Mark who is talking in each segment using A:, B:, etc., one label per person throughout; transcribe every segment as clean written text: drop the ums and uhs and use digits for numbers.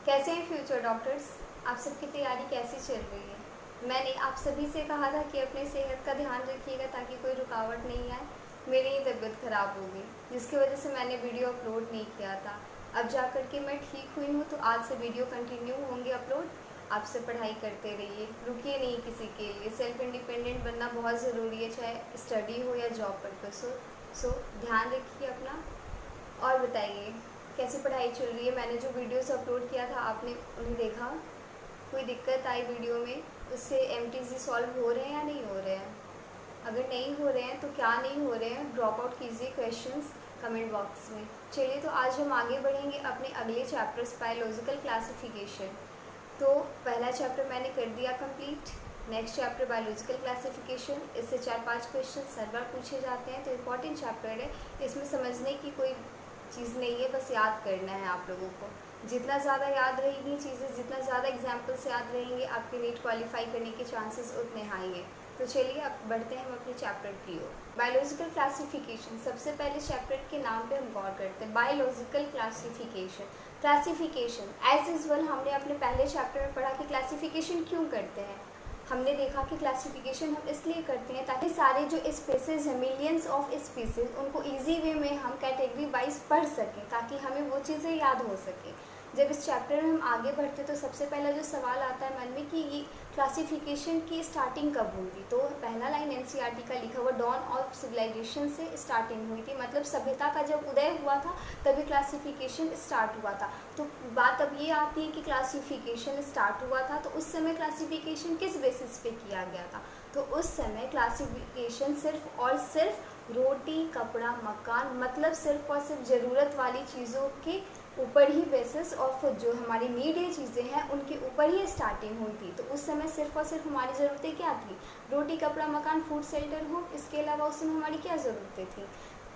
A: कैसे हैं future doctors? आप सबकी तैयारी कैसी चल रही है? मैंने आप सभी से कहा था कि अपनी सेहत का ध्यान रखिएगा ताकि कोई रुकावट नहीं आए। मेरी ही तबीयत ख़राब हो गई जिसकी वजह से मैंने वीडियो अपलोड नहीं किया था। अब जा कर के मैं ठीक हुई हूँ, तो आज से वीडियो कंटिन्यू होंगे अपलोड। आपसे पढ़ाई करते रहिए, रुकिए नहीं किसी के लिए। सेल्फ इंडिपेंडेंट बनना बहुत ज़रूरी है, चाहे स्टडी हो या जॉब पर्पस हो। सो ध्यान रखिए अपना। और बताइए कैसी पढ़ाई चल रही है? मैंने जो वीडियोस अपलोड किया था आपने उन्हें देखा? कोई दिक्कत आई वीडियो में? उससे एमटीजी सॉल्व हो रहे हैं या नहीं हो रहे हैं? अगर नहीं हो रहे हैं तो क्या नहीं हो रहे हैं, ड्रॉप आउट कीजिए क्वेश्चंस कमेंट बॉक्स में। चलिए, तो आज हम आगे बढ़ेंगे अपने अगले चैप्टर्स बायोलॉजिकल क्लासिफिकेशन। तो पहला चैप्टर मैंने कर दिया complete. Next chapter biological classification, इससे 4-5 क्वेश्चन हर बार पूछे जाते हैं, तो इम्पॉर्टेंट चैप्टर है। इसमें समझने की कोई चीज़ नहीं है, बस याद करना है आप लोगों को। जितना ज़्यादा याद रहेगी चीज़ें, जितना ज़्यादा एग्जाम्पल्स याद रहेंगे, आपके नीट क्वालिफाई करने के चांसेस उतने हाई हैं। तो चलिए अब बढ़ते हैं हम अपने चैप्टर की ओर। बायोलॉजिकल क्लासिफिकेशन, सबसे पहले चैप्टर के नाम पे हम गौर करते हैं। Biological classification. Classification as usual हमने अपने पहले चैप्टर में पढ़ा कि क्लासिफिकेशन क्यों करते हैं। हमने देखा कि क्लासिफिकेशन हम इसलिए करते हैं ताकि सारे जो स्पीसीज हैं, मिलियंस ऑफ स्पीसीज, उनको इजी वे में हम कैटेगरी वाइज पढ़ सकें ताकि हमें वो चीज़ें याद हो सकें। जब इस चैप्टर में हम आगे बढ़ते तो सबसे पहला जो सवाल आता है मन में कि ये क्लासिफिकेशन की स्टार्टिंग कब हुई थी। तो पहला लाइन एनसीईआरटी का लिखा हुआ, डॉन ऑफ सिविलाइजेशन से स्टार्टिंग हुई थी, मतलब सभ्यता का जब उदय हुआ था तभी क्लासिफिकेशन स्टार्ट हुआ था। तो बात अब ये आती है कि क्लासिफिकेशन स्टार्ट हुआ था तो उस समय क्लासिफिकेशन किस बेसिस पे किया गया था। तो उस समय क्लासिफिकेशन सिर्फ और सिर्फ रोटी कपड़ा मकान, मतलब सिर्फ और सिर्फ ज़रूरत वाली चीज़ों के ऊपर ही बेसिस ऑफ जो हमारी नीड चीज़ें हैं उनके ऊपर ही स्टार्टिंग हुई थी। तो उस समय सिर्फ और सिर्फ हमारी ज़रूरतें क्या थी? रोटी कपड़ा मकान, फूड शेल्टर हो। इसके अलावा उस समय हमारी क्या ज़रूरतें थी?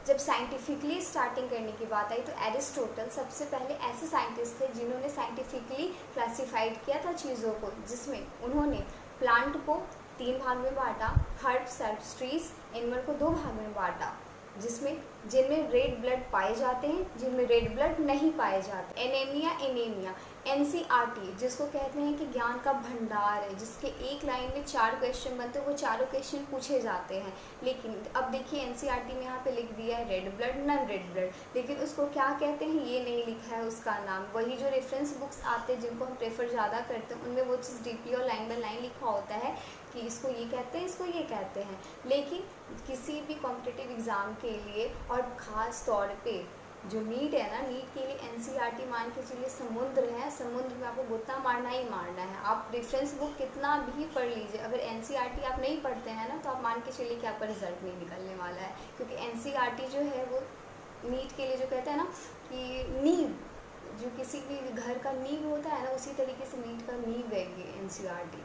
A: जब साइंटिफिकली स्टार्टिंग करने की बात आई तो एरिस्टोटल सबसे पहले ऐसे साइंटिस्ट थे जिन्होंने साइंटिफिकली क्लासिफाइड किया था चीज़ों को, जिसमें उन्होंने प्लांट को 3 भाग में बांटा, हर्ब्स एंड ट्रीज, एनिमल को 2 भाग में बांटा, जिनमें रेड ब्लड पाए जाते हैं, जिनमें रेड ब्लड नहीं पाए जाते। एनीमिया एनसीईआरटी जिसको कहते हैं कि ज्ञान का भंडार है, जिसके एक लाइन में 4 क्वेश्चन बनते हैं, वो चारों क्वेश्चन पूछे जाते हैं। लेकिन अब देखिए एनसीईआरटी में यहाँ पे लिख दिया है red blood, non red blood, लेकिन उसको क्या कहते हैं ये नहीं लिखा है उसका नाम। वही जो रेफरेंस बुक्स आते हैं जिनको हम प्रेफर ज़्यादा करते हैं उनमें वो चीज़ डीपली और लाइन बाय लाइन लिखा होता है कि इसको ये कहते हैं, इसको ये कहते हैं। लेकिन किसी भी कॉम्पिटिटिव एग्ज़ाम के लिए और ख़ास तौर पे जो नीट है ना, नीट के लिए एनसीईआरटी मान के चलिए समुद्र है, समुद्र में आपको गोता मारना ही मारना है। आप रेफरेंस बुक कितना भी पढ़ लीजिए, अगर एनसीईआरटी आप नहीं पढ़ते हैं ना तो आप मान के चलिए कि आपका रिजल्ट नहीं निकलने वाला है। क्योंकि एनसीईआरटी जो है वो नीट के लिए जो कहते हैं ना कि नींव, जो किसी भी घर का नींव होता है ना, उसी तरीके से नीट का नींव है ये एनसीईआरटी।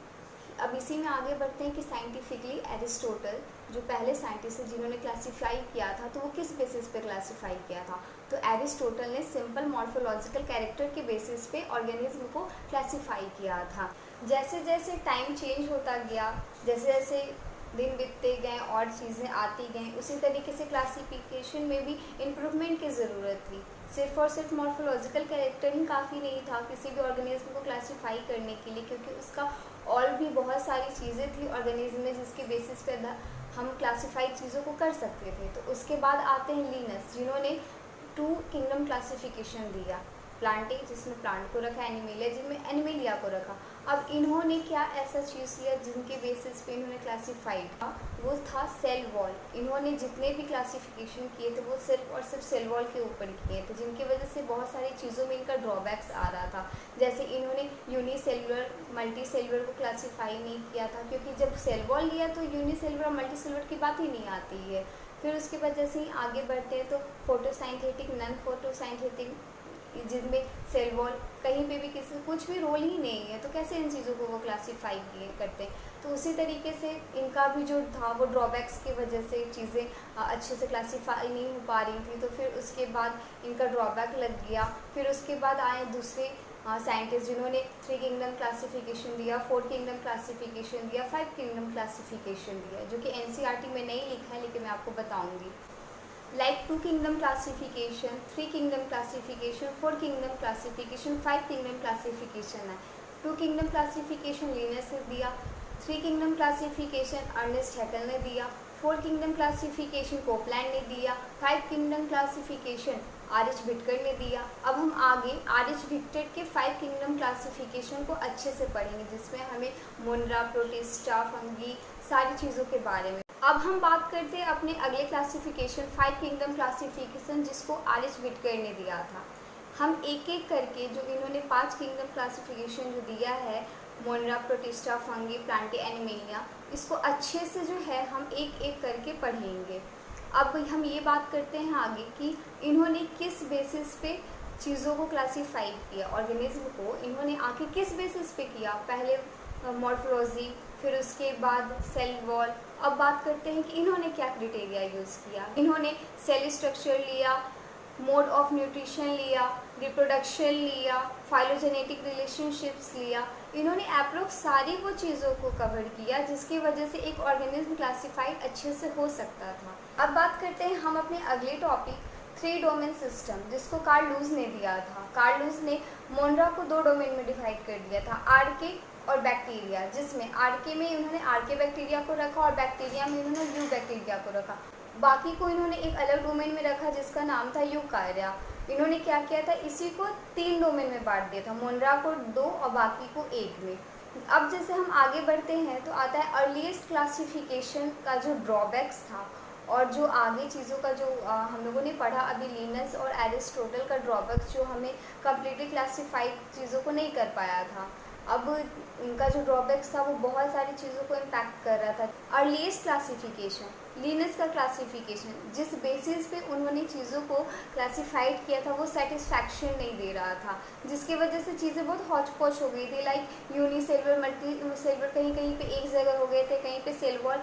A: अब इसी में आगे बढ़ते हैं कि साइंटिफिकली एरिस्टोटल जो पहले साइंटिस्ट है जिन्होंने क्लासिफाई किया था, तो वो किस बेसिस पे क्लासिफाई किया था? तो एरिस्टोटल ने सिंपल मॉर्फोलॉजिकल कैरेक्टर के बेसिस पे ऑर्गेनिज्म को क्लासिफाई किया था। जैसे जैसे टाइम चेंज होता गया, जैसे जैसे दिन बीतते गए और चीज़ें आती गईं, उसी तरीके से क्लासिफिकेशन में भी इम्प्रूवमेंट की ज़रूरत थी। सिर्फ और सिर्फ मॉर्फोलॉजिकल कैरेक्टर ही काफ़ी नहीं था किसी भी ऑर्गेनिज्म को क्लासिफाई करने के लिए, क्योंकि उसका और भी बहुत सारी चीज़ें थी ऑर्गेनिज्म में जिसके बेसिस पे हम क्लासिफाइड चीज़ों को कर सकते थे। तो उसके बाद आते हैं लिनस, जिन्होंने 2 किंगडम क्लासिफिकेशन दिया। प्लांटिंग जिसमें प्लांट को रखा, एनिमेलिया जिसमें एनिमेलिया को रखा। अब इन्होंने क्या ऐसा चीज़ किया जिनके बेसिस पे इन्होंने क्लासिफाइड था, वो था सेल वॉल। इन्होंने जितने भी क्लासिफिकेशन किए थे वो सिर्फ और सिर्फ सेल वॉल के ऊपर किए थे, जिनकी वजह से बहुत सारी चीज़ों में इनका ड्रॉबैक्स आ रहा था। जैसे इन्होंने यूनिसेलुलर मल्टी सेलुलर को क्लासीफाई नहीं किया था, क्योंकि जब सेल वॉल लिया तो यूनिसेलुलर मल्टी सेलुलर की बात ही नहीं आती है। फिर उसके बाद जैसे ही आगे बढ़ते हैं तो फोटोसाइंथेटिक, नॉन फोटोसाइंथेटिक, जिनमें सेल वॉल कहीं पे भी किसी कुछ भी रोल ही नहीं है, तो कैसे इन चीज़ों को वो क्लासीफाई किए करते हैं। तो उसी तरीके से इनका भी जो था वो ड्रॉबैक्स की वजह से चीज़ें अच्छे से क्लासीफाई नहीं हो पा रही थी, तो फिर उसके बाद इनका ड्रॉबैक लग गया। फिर उसके बाद आए दूसरे साइंटिस्ट जिन्होंने 3 किंगडम क्लासिफिकेशन दिया, 4 किंगडम क्लासिफिकेशन दिया, 5 किंगडम क्लासिफिकेशन दिया, जो कि एनसीईआरटी में नहीं लिखा है लेकिन मैं आपको बताऊंगी। like 2 kingdom classification, 3 kingdom classification, 4 kingdom classification, 5 kingdom classification है। 2 kingdom classification लिनस ने दिया, 3 kingdom classification अर्नेस्ट हैकेल ने दिया, 4 kingdom classification कोपलैंड ने दिया, 5 kingdom classification आर.एच. व्हिटकर ने दिया। अब हम आगे आर.एच. व्हिटकर के 5 किंगडम क्लासिफिकेशन को अच्छे से पढ़ेंगे, जिसमें हमें मुनरा, प्रोटिस्टा, फंगी सारी चीज़ों के बारे में। अब हम बात करते हैं अपने अगले क्लासिफिकेशन 5 किंगडम क्लासिफिकेशन, जिसको आर.एच. व्हिटकर ने दिया था। हम एक एक करके जो इन्होंने 5 किंगडम क्लासिफिकेशन जो दिया है, मुनरा, प्रोटिस्टा, फंगी, प्लांटी, एनिमेलिया, इसको अच्छे से जो है हम एक एक करके पढ़ेंगे। अब हम ये बात करते हैं आगे कि इन्होंने किस बेसिस पे चीज़ों को क्लासीफाई किया, ऑर्गेनिज्म को इन्होंने आखिर किस बेसिस पे किया। पहले मॉर्फोलॉजी, फिर उसके बाद सेल वॉल। अब बात करते हैं कि इन्होंने क्या क्राइटेरिया यूज़ किया। इन्होंने सेल स्ट्रक्चर लिया, मोड ऑफ न्यूट्रिशन लिया, रिप्रोडक्शन लिया, फाइलोजेनेटिक रिलेशनशिप्स लिया। इन्होंने अप्रोक्स सारी वो चीज़ों को कवर किया जिसकी वजह से एक ऑर्गेनिज्म क्लासिफाइड अच्छे से हो सकता था। अब बात करते हैं हम अपने अगले टॉपिक 3 डोमेन सिस्टम, जिसको कार्ल लूज ने दिया था। कार्ल लूज ने मोनरा को 2 डोमेन में डिवाइड कर दिया था, आर्के और बैक्टीरिया, जिसमें आर्के में इन्होंने आर्के बैक्टीरिया को रखा और बैक्टीरिया में इन्होंने यू बैक्टीरिया को रखा। बाकी को इन्होंने एक अलग डोमेन में रखा जिसका नाम था यूकार्या। इन्होंने क्या किया था, इसी को 3 डोमेन में बांट दिया था, मुनरा को 2 और बाकी को 1 में। अब जैसे हम आगे बढ़ते हैं तो आता है अर्लीस्ट क्लासिफिकेशन का जो ड्रॉबैक्स था और जो आगे चीज़ों का जो हम लोगों ने पढ़ा अभी लिनस और एरिस्टोटल का ड्रॉबैक्स जो हमें कम्प्लीटली क्लासिफाइड चीज़ों को नहीं कर पाया था। अब उनका जो ड्रॉबैक्स था वो बहुत सारी चीज़ों को इम्पैक्ट कर रहा था। अर्लीस्ट क्लासिफिकेशन, लिनस का क्लासिफिकेशन, जिस बेसिस पे उन्होंने चीज़ों को क्लासिफाइड किया था वो सेटिस्फैक्शन नहीं दे रहा था, जिसकी वजह से चीज़ें बहुत हौच पौच हो गई थी। लाइक यूनिसेलुलर, मल्टी सेलुलर कहीं कहीं पे एक जगह हो गए थे, कहीं पे सेल वॉल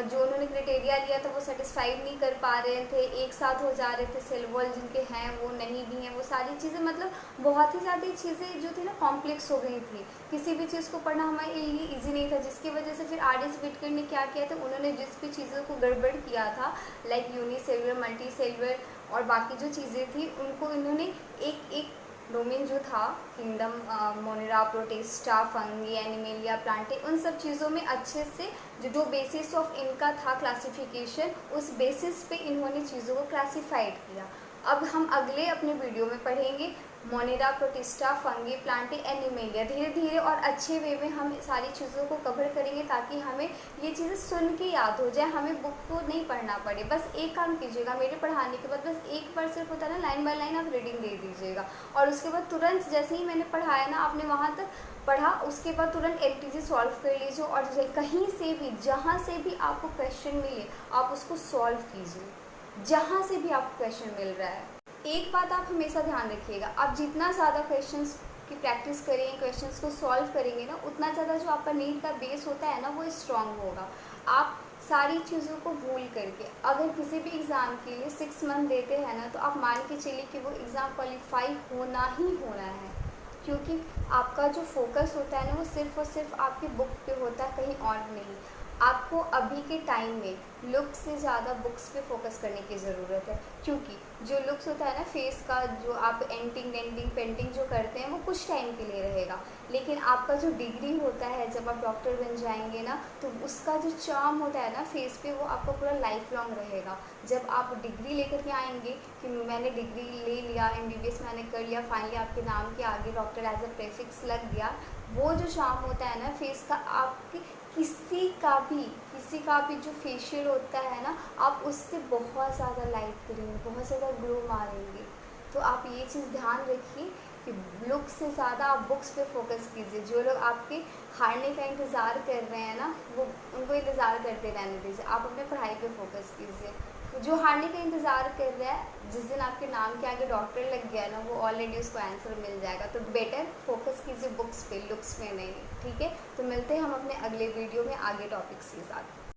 A: जो उन्होंने क्राइटेरिया लिया था वो सेटिस्फाइड नहीं कर पा रहे थे, एक साथ हो जा रहे थे, सेल वॉल जिनके हैं वो नहीं भी हैं, वो सारी चीज़ें मतलब बहुत ही ज़्यादा चीज़ें जो थी ना कॉम्प्लेक्स हो गई थी, किसी भी चीज़ को पढ़ना हमारे लिए ईजी नहीं था। जिसकी वजह से फिर आर.एच. व्हिटकर ने क्या किया था, उन्होंने जिस भी चीज़ों को गड़बड़ किया था लाइक यूनिसेलुलर, मल्टी सेलुलर और बाकी जो चीज़ें थी उनको इन्होंने एक एक डोमेन जो था kingdom, Monera, protista, fungi, animalia, Plantae, उन सब चीज़ों में अच्छे से जो बेसिस ऑफ इनका था क्लासिफिकेशन, उस बेसिस पे इन्होंने चीज़ों को क्लासिफाइड किया। अब हम अगले अपने वीडियो में पढ़ेंगे Monera, protista, fungi, Plantae, animalia. धीरे धीरे और अच्छे वे में हम सारी चीज़ों को कवर करेंगे ताकि हमें ये चीज़ें सुन के याद हो जाए, हमें बुक को नहीं पढ़ना पड़े। बस एक काम कीजिएगा, मेरे पढ़ाने के बाद बस एक बार सिर्फ होता है ना, लाइन बाय लाइन आप रीडिंग दे दीजिएगा और उसके बाद तुरंत जैसे ही मैंने पढ़ाया ना, आपने वहाँ तक पढ़ा, उसके बाद तुरंत एलटीजी सॉल्व कर लीजिए और कहीं से भी जहाँ से भी आपको क्वेश्चन मिले आप उसको सॉल्व कीजिए, जहाँ से भी आपको क्वेश्चन मिल रहा है। एक बात आप हमेशा ध्यान रखिएगा, आप जितना ज़्यादा क्वेश्चंस की प्रैक्टिस करेंगे, क्वेश्चंस को सॉल्व करेंगे ना, उतना ज़्यादा जो आपका नीट का बेस होता है ना वो स्ट्रांग होगा। आप सारी चीज़ों को भूल करके अगर किसी भी एग्ज़ाम के लिए 6 मंथ देते हैं ना, तो आप मान के चलिए कि वो एग्ज़ाम क्वालिफाई होना ही होना है, क्योंकि आपका जो फोकस होता है ना वो सिर्फ और सिर्फ आपकी बुक पे होता है, कहीं और नहीं। आपको अभी के टाइम में लुक से ज़्यादा बुक्स पे फोकस करने की ज़रूरत है, क्योंकि जो लुक्स होता है ना फेस का, जो आप एंटिंग पेंटिंग जो करते हैं वो कुछ टाइम के लिए रहेगा, लेकिन आपका जो डिग्री होता है जब आप डॉक्टर बन जाएंगे ना, तो उसका जो चार्म होता है ना फेस पे, वो आपका पूरा लाइफ लॉन्ग रहेगा। जब आप डिग्री लेकर के आएंगे कि मैंने डिग्री ले लिया, MBBS मैंने कर लिया, फाइनली आपके नाम के आगे डॉक्टर एज अ प्रीफिक्स लग गया, वो जो चार्म होता है ना फेस का, आपके किसी का भी जो फेशियल होता है ना, आप उससे बहुत ज़्यादा लाइट करेंगे, बहुत ज़्यादा ग्लो मारेंगे। तो आप ये चीज़ ध्यान रखिए कि लुक से ज़्यादा आप बुक्स पे फोकस कीजिए। जो लोग आपके हारने का इंतज़ार कर रहे हैं ना, वो उनको इंतज़ार करते रहने दीजिए, आप अपने पढ़ाई पे फोकस कीजिए। जो हारने का इंतज़ार कर रहा है, जिस दिन आपके नाम के आगे डॉक्टर लग गया ना, वो ऑलरेडी उसको आंसर मिल जाएगा। तो बेटर फोकस कीजिए बुक्स पे, लुक्स में नहीं, ठीक है। तो मिलते हैं हम अपने अगले वीडियो में आगे टॉपिक्स के साथ।